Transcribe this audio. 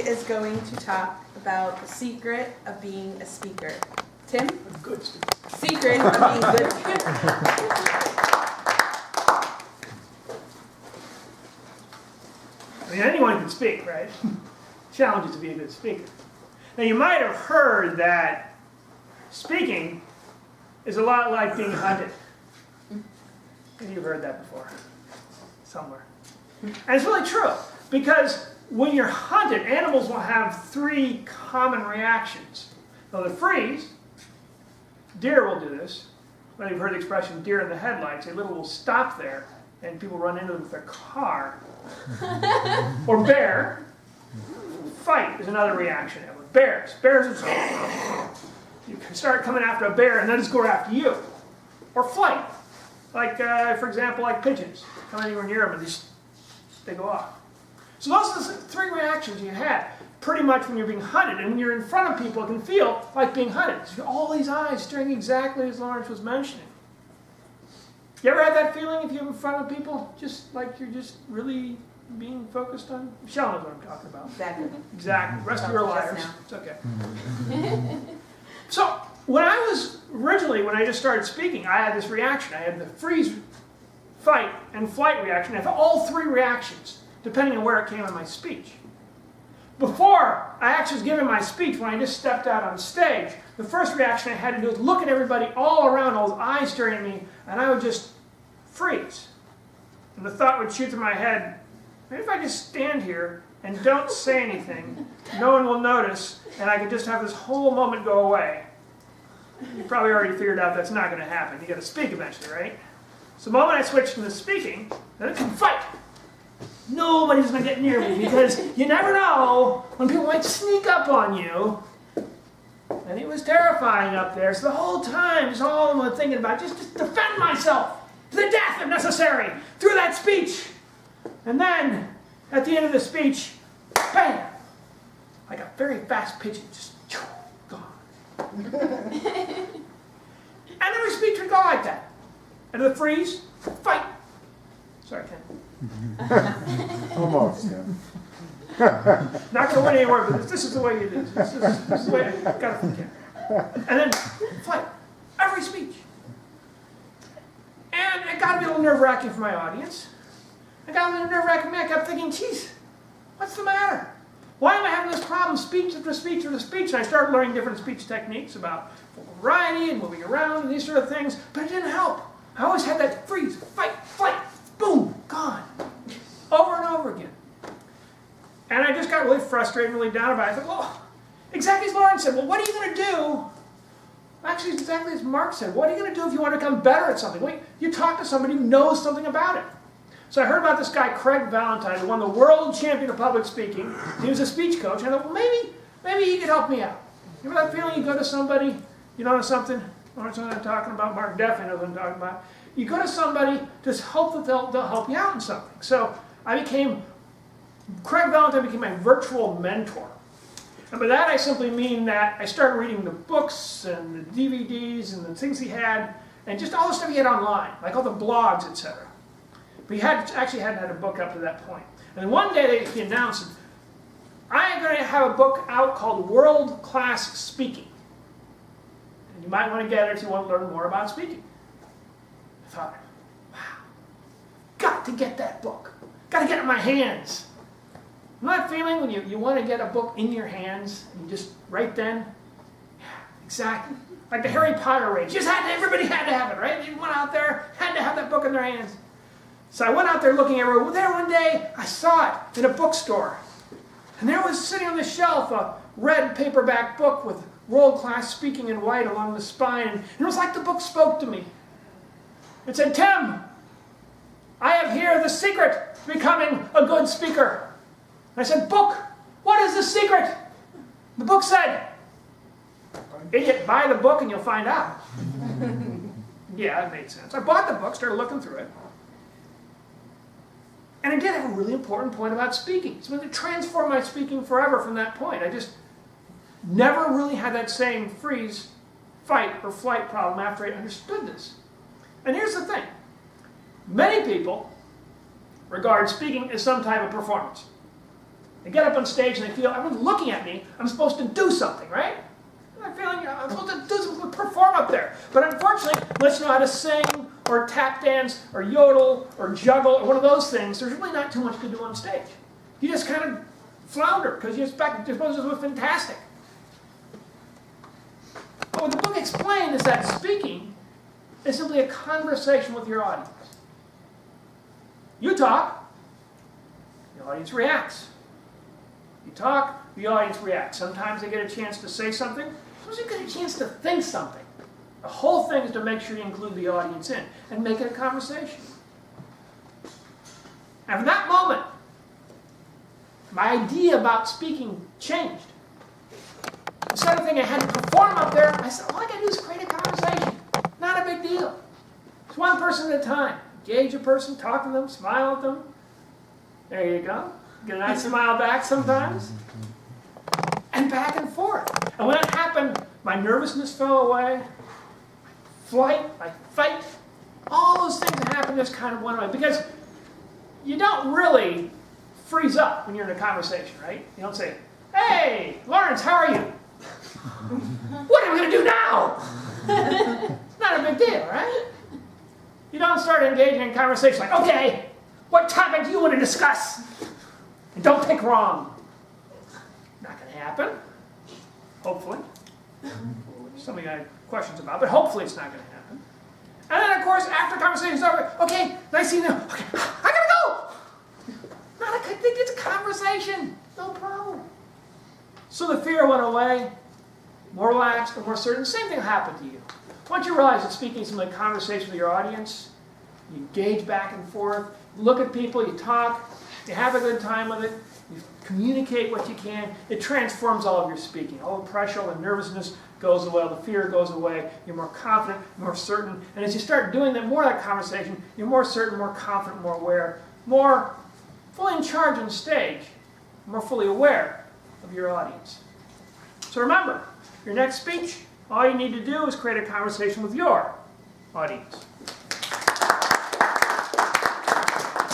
is going to talk about the secret of being a speaker. Tim? A good speaker. Secret of being a good speaker. I mean, anyone can speak, right? Challenge is to be a good speaker. Now, you might have heard that speaking is a lot like being hunted. Maybe you've heard that before, somewhere. And it's really true, because when you're hunted, animals will have three common reactions. They'll either freeze. Deer will do this. Well, you've heard the expression deer in the headlights. They literally will stop there, and people run into them with their car. Or bear. Fight is another reaction. Bears. You can start coming after a bear and then just go after you. Or flight. Like, for example, like pigeons. Come anywhere near them and they go off. So those are the three reactions you have pretty much when you're being hunted. And when you're in front of people, it can feel like being hunted. So all these eyes staring exactly as Lawrence was mentioning. You ever had that feeling if you're in front of people? Just like you're just really being focused on? Michelle knows what I'm talking about. Exactly. The rest of you are liars. It's okay. So when I just started speaking, I had this reaction. I had the freeze, fight, and flight reaction. I had all three reactions, depending on where it came in my speech. Before I actually was giving my speech, when I just stepped out on stage, the first reaction I had to do was look at everybody all around, all those eyes staring at me, and I would just freeze. And the thought would shoot through my head, maybe if I just stand here and don't say anything, no one will notice, and I could just have this whole moment go away. You probably already figured out that's not going to happen. You got to speak eventually, right? So the moment I switched into speaking, then it can fight. Nobody's going to get near me because you never know when people might sneak up on you. And it was terrifying up there. So the whole time, just all I'm thinking about, just defend myself to the death if necessary through that speech. And then, at the end of the speech, bam! Like a very fast pigeon, just gone. And every speech would go like that. And the freeze, fight. Sorry, Ken. Almost, yeah. Not going to win anywhere, but this is the way you do it. This is the way I got to think. And then fight. Every speech. And it got to be a little nerve-wracking for my audience. It got a little nerve-wracking for me. I kept thinking, geez, what's the matter? Why am I having this problem speech after speech after speech? And I started learning different speech techniques about vocal variety and moving around and these sort of things, but it didn't help. I always had that freeze, fight, flight, boom, gone. Over and over again. And I just got really frustrated and really down about it. I thought, well, exactly as Lauren said, well, what are you going to do? Actually, it's exactly as Mark said. What are you going to do if you want to become better at something? Well, you talk to somebody who knows something about it. So I heard about this guy, Craig Valentine, who won the world champion of public speaking. He was a speech coach. And I thought, well, maybe he could help me out. You know that feeling you go to somebody, you know something? Lawrence knows what I'm talking about. Mark definitely knows what I'm talking about. You go to somebody to hope that they'll help you out in something. So Craig Valentine became my virtual mentor. And by that I simply mean that I started reading the books and the DVDs and the things he had, and just all the stuff he had online, like all the blogs, etc. But he actually hadn't had a book up to that point. And then one day he announced, I am going to have a book out called World Class Speaking. And you might want to get it if you want to learn more about speaking. I thought, wow, got to get that book. Got to get it in my hands. You know that feeling when you want to get a book in your hands, and you just, right then? Yeah, exactly. Like the Harry Potter rage. Everybody had to have it, right? You went out there, had to have that book in their hands. So I went out there looking everywhere. There one day, I saw it in a bookstore. And there was sitting on the shelf a red paperback book with World Class Speaking in white along the spine. And it was like the book spoke to me. It said, Tim, I have here the secret to becoming a good speaker. And I said, book, what is the secret? The book said, idiot, buy the book and you'll find out. Yeah, that made sense. I bought the book, started looking through it. And I did have a really important point about speaking. So it transformed my speaking forever from that point. I just never really had that same freeze, fight, or flight problem after I understood this. And here's the thing. Many people regard speaking as some type of performance. They get up on stage and they feel everyone's looking at me. I'm supposed to do something, right? I'm feeling I'm supposed to do something, perform up there. But unfortunately, unless you know how to sing or tap dance or yodel or juggle or one of those things, there's really not too much to do on stage. You just kind of flounder because you're supposed to do fantastic. But what the book explained is that speaking is simply a conversation with your audience. You talk, the audience reacts. You talk, the audience reacts. Sometimes they get a chance to say something, sometimes they get a chance to think something. The whole thing is to make sure you include the audience in and make it a conversation. And from that moment, my idea about speaking changed. Instead of thinking I had to perform up there, I said, all I got to do is create a conversation. Not a big deal. It's one person at a time. Engage a person, talk to them, smile at them. There you go. Get a nice smile back sometimes. And back and forth. And when that happened, my nervousness fell away. My fight, all those things that happened just kind of went away. Because you don't really freeze up when you're in a conversation, right? You don't say, hey, Lawrence, how are you? What are we going to do now? It's not a big deal, right? You don't start engaging in conversation like, okay, what topic do you want to discuss? And don't pick wrong. Not going to happen. Hopefully. Something I have questions about, but hopefully it's not going to happen. And then, of course, after conversation's over, okay, nice seeing you. Okay, I got to go. Not a, it's a conversation. No problem. So the fear went away. More relaxed and more certain. The same thing happened to you. Once you realize that speaking is like conversation with your audience, you engage back and forth, you look at people, you talk, you have a good time with it, you communicate what you can, it transforms all of your speaking. All the pressure, all the nervousness goes away, all the fear goes away, you're more confident, more certain, and as you start doing that, more of that conversation, you're more certain, more confident, more aware, more fully in charge on stage, more fully aware of your audience. So remember, your next speech, all you need to do is create a conversation with your audience.